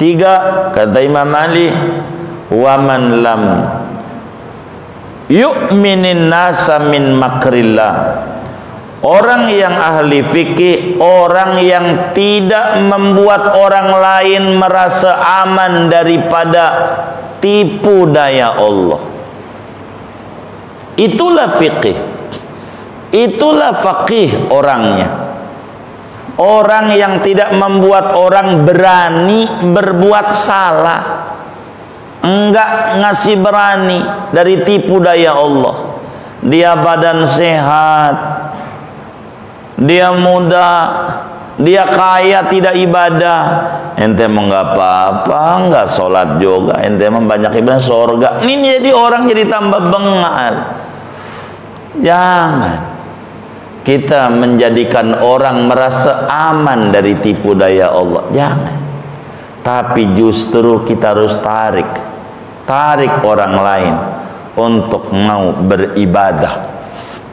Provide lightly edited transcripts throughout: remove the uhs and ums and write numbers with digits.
Tiga, kata Imam Ali, wa man lam yu'minin nasa min makrillah. Orang yang ahli fikih, orang yang tidak membuat orang lain merasa aman daripada tipu daya Allah. Itulah fikih, itulah faqih orangnya. Orang yang tidak membuat orang berani berbuat salah, enggak ngasih berani dari tipu daya Allah. Dia badan sehat, dia muda, dia kaya, tidak ibadah. Ente mau nggak apa-apa, nggak sholat juga, ente mau banyak ibadah surga. Ini jadi orang jadi tambah bengal. Jangan kita menjadikan orang merasa aman dari tipu daya Allah. Jangan. Tapi justru kita harus tarik orang lain untuk mau beribadah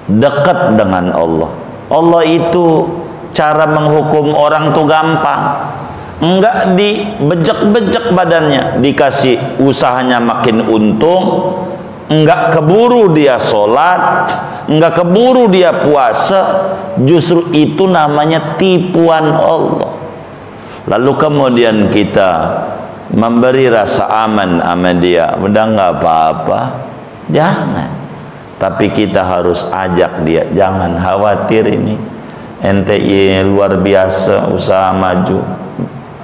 dekat dengan Allah. Allah itu cara menghukum orang tuh gampang. Enggak dibejek-bejek badannya, dikasih usahanya makin untung. Enggak keburu dia sholat, enggak keburu dia puasa. Justru itu namanya tipuan Allah. Lalu kemudian kita memberi rasa aman sama dia, udah nggak apa-apa, jangan. Tapi kita harus ajak dia, jangan khawatir ini NTI luar biasa, usaha maju,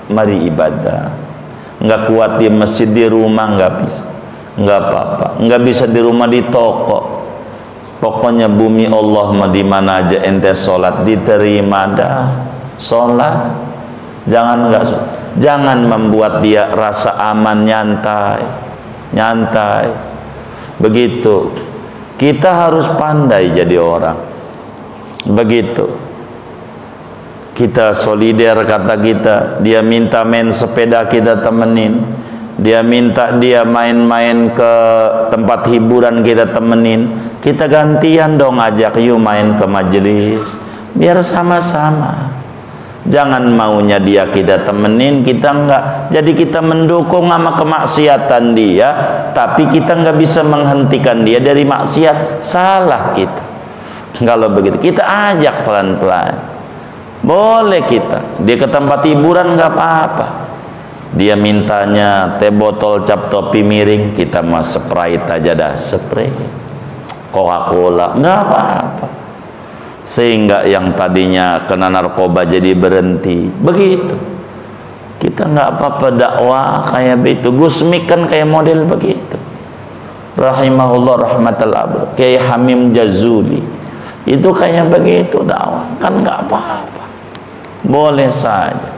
mari ibadah. Nggak kuat di masjid, di rumah nggak bisa, nggak apa-apa. Nggak bisa di rumah, di toko. Pokoknya bumi Allah mau di mana aja ente sholat diterima dah. Sholat, jangan membuat dia rasa aman, nyantai. Begitu. Kita harus pandai jadi orang. Begitu. Kita solider, kata kita. Dia minta main sepeda, kita temenin. Dia minta dia main-main ke tempat hiburan, kita temenin. Kita gantian dong, ajak yuk main ke majelis, biar sama-sama. Jangan maunya dia kita temenin, kita enggak. Jadi kita mendukung sama kemaksiatan dia, tapi kita enggak bisa menghentikan dia dari maksiat. Salah kita. Kalau begitu kita ajak pelan-pelan. Boleh kita. Dia ke tempat hiburan enggak apa-apa. Dia mintanya teh botol cap topi miring, kita mah Sprite aja dah, Sprite. Coca-Cola, enggak apa-apa. Sehingga yang tadinya kena narkoba jadi berhenti. Begitu. Kita nggak apa-apa dakwah kayak begitu. Gusmik kan kayak model begitu. Rahimahullah rahmatal abad. Kayak Hamim Jazuli. Itu kayak begitu dakwah. Kan nggak apa-apa. Boleh saja.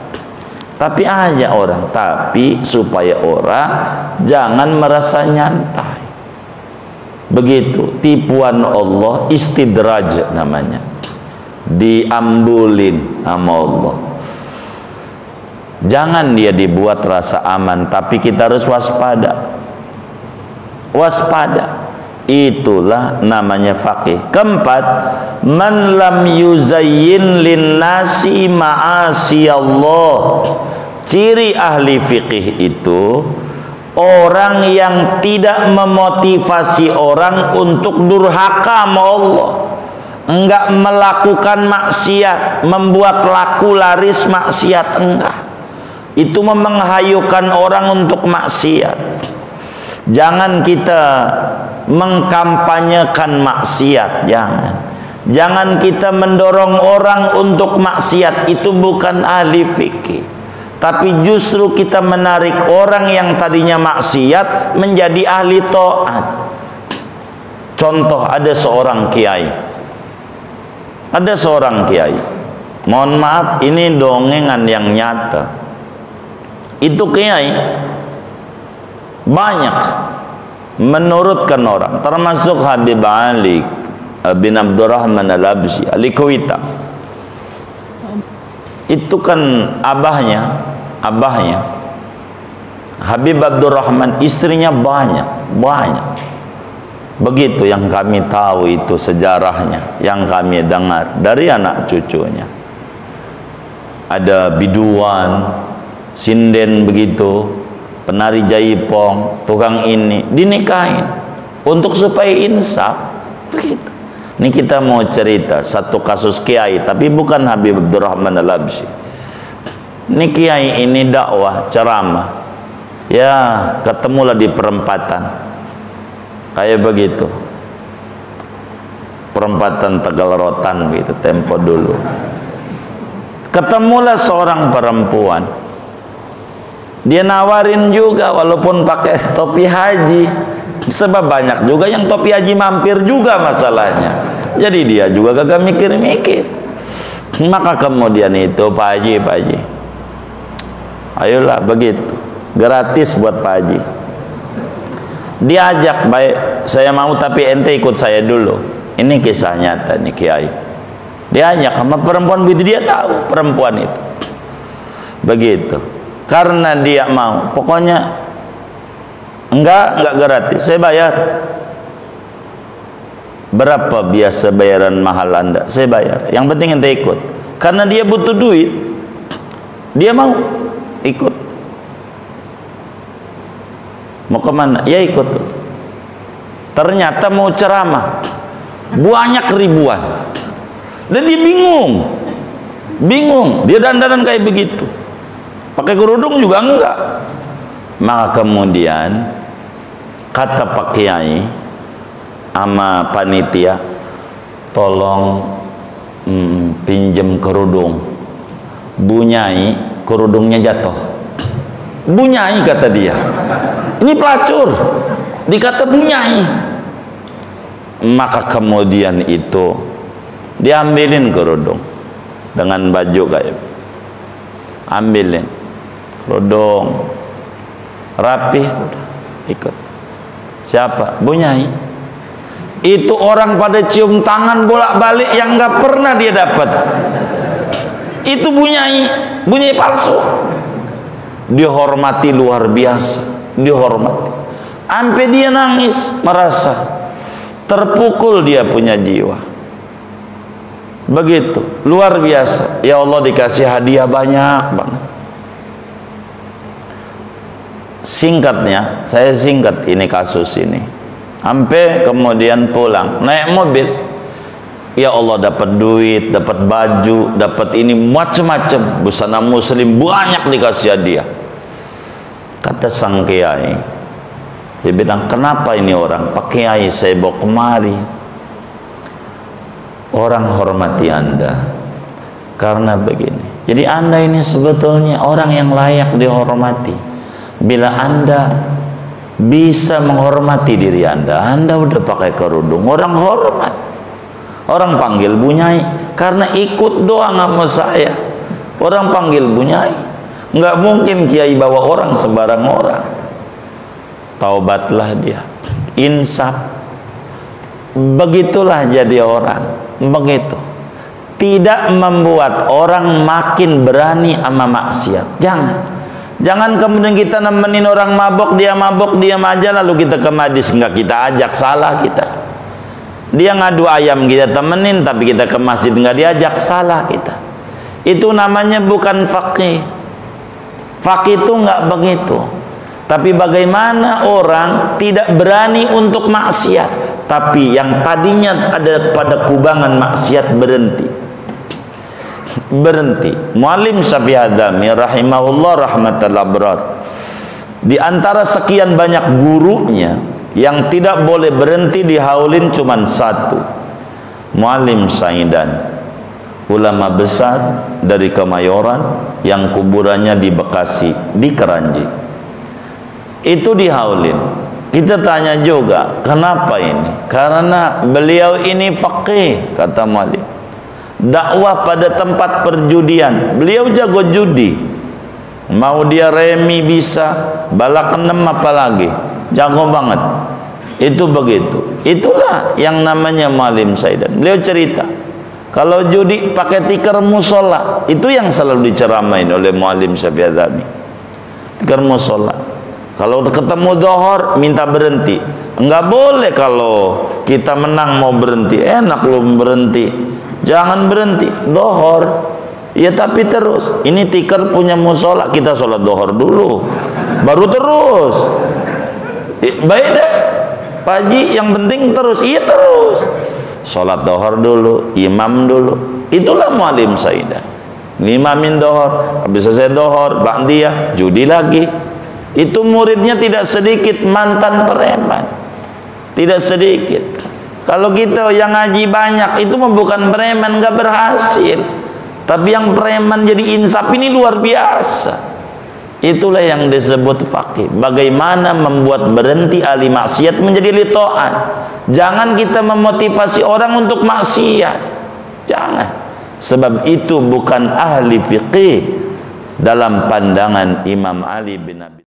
Tapi aja orang. Tapi supaya orang jangan merasa nyantai. Begitu. Tipuan Allah istidraj namanya. Diambulin sama Allah. Jangan dia dibuat rasa aman, tapi kita harus waspada. Waspada. Itulah namanya faqih. Keempat, man lam yuzayyin linnasi ma'asi Allah. Ciri ahli fikih itu orang yang tidak memotivasi orang untuk durhaka sama Allah. Enggak melakukan maksiat, membuat laku laris maksiat, enggak. Itu menghayukan orang untuk maksiat. Jangan kita mengkampanyekan maksiat, jangan. Jangan kita mendorong orang untuk maksiat, itu bukan ahli fikih. Tapi justru kita menarik orang yang tadinya maksiat menjadi ahli taat. Contoh, ada seorang kiai. Ada seorang kiai, mohon maaf ini dongengan yang nyata. Itu kiai banyak menurutkan orang, termasuk Habib Ali bin Abdurrahman Al-Absi Al-Kuwaita. Itu kan abahnya Habib Abdurrahman, istrinya banyak. Begitu yang kami tahu, itu sejarahnya yang kami dengar dari anak cucunya. Ada biduan, sinden begitu, penari jaipong, tukang ini, dinikahin untuk supaya insaf begitu. Ini kita mau cerita satu kasus kiai, tapi bukan Habib Abdurrahman Al-Habsyi. Ini kiai ini dakwah, ceramah, ya ketemulah di perempatan kayak begitu, perempatan Tegal Rotan gitu tempo dulu. Ketemulah seorang perempuan, dia nawarin juga walaupun pakai topi haji, sebab banyak juga yang topi haji mampir juga masalahnya, jadi dia juga kagak mikir-mikir. Maka kemudian itu Pak Haji, ayolah begitu, gratis buat Pak Haji. Diajak, baik saya mau tapi ente ikut saya dulu. Ini kisah nyata nih kiai. Diajak sama perempuan begitu, dia tahu perempuan itu begitu. Karena dia mau, pokoknya enggak gratis, saya bayar. Berapa biasa bayaran mahal Anda? Saya bayar. Yang penting ente ikut. Karena dia butuh duit, dia mau ikut. Mau kemana? Ya ikut. Ternyata mau ceramah, banyak ribuan, dan dia bingung. Dia dandanan kayak begitu, pakai kerudung juga enggak. Maka kemudian kata Pak Kiai sama panitia, tolong pinjem kerudung. Bunyai kerudungnya jatuh. Bunyai kata dia. Ini pelacur, dikata bunyai. Maka kemudian itu diambilin kerudung dengan baju kayak, ambilin kerudung rapi, ikut. Siapa? Bunyai. Itu orang pada cium tangan bolak-balik yang nggak pernah dia dapat. Itu bunyai palsu. Dihormati luar biasa, dihormati. Sampai dia nangis, merasa terpukul, dia punya jiwa. Begitu, luar biasa. Ya Allah, dikasih hadiah banyak banget. Singkatnya, saya singkat ini kasus ini. Sampai kemudian pulang, naik mobil. Ya Allah, dapat duit, dapat baju, dapat ini macam-macam, busana muslim banyak dikasih hadiah. Kata sang kiai, dia bilang, kenapa ini orang? Pak Kiai, saya bawa kemari. Orang hormati Anda karena begini. Jadi Anda ini sebetulnya orang yang layak dihormati. Bila Anda bisa menghormati diri Anda udah pakai kerudung, orang hormat. Orang panggil bunyai karena ikut doang sama saya. Orang panggil bunyai. Nggak mungkin kiai bawa orang sembarang orang. Taubatlah dia, insaf. Begitulah jadi orang. Begitu. Tidak membuat orang makin berani sama maksiat. Jangan kemudian kita nemenin orang mabok, dia aja lalu kita ke majlis, enggak kita ajak, salah kita. Dia ngadu ayam, kita temenin, tapi kita ke masjid enggak diajak, salah kita. Itu namanya bukan faqih. Faqih itu enggak begitu. Tapi bagaimana orang tidak berani untuk maksiat, tapi yang tadinya ada pada kubangan maksiat berhenti. Muallim Syafi'i Adzami rahimahullah rahmatal abrar, di antara sekian banyak gurunya yang tidak boleh berhenti dihaulin cuman satu, Muallim Saidan, ulama besar dari Kemayoran yang kuburannya di Bekasi, di Keranji. Itu dihaulin. Kita tanya juga, kenapa ini? Karena beliau ini faqih, kata Muallim. Dakwah pada tempat perjudian, beliau jago judi. Mau dia remi bisa, balak 6 apalagi, jago banget. Itu begitu. Itulah yang namanya Muallim Saidan. Beliau cerita, kalau judi pakai tikar musola, itu yang selalu diceramain oleh Muallim Syafi'i Adzami. Tikar musola. Kalau ketemu dohor minta berhenti. Enggak boleh kalau kita menang mau berhenti. Enak lu berhenti. Jangan berhenti. Dohor Ya tapi terus, ini tikar punya musola, kita sholat dohor dulu, baru terus. Baik deh, Pak Haji, yang penting terus. Iya terus. Sholat dohor dulu, imam dulu. Itulah mualim saidah. Ngimamin dohor, habis selesai dohor, ba'diyah, judi lagi. Itu muridnya tidak sedikit mantan preman, tidak sedikit. Kalau kita yang ngaji banyak itu bukan preman, nggak berhasil. Tapi yang preman jadi insaf ini luar biasa. Itulah yang disebut faqih. Bagaimana membuat berhenti ahli maksiat menjadi li ta'at. Jangan kita memotivasi orang untuk maksiat. Jangan. Sebab itu bukan ahli fiqih dalam pandangan Imam Ali bin Abi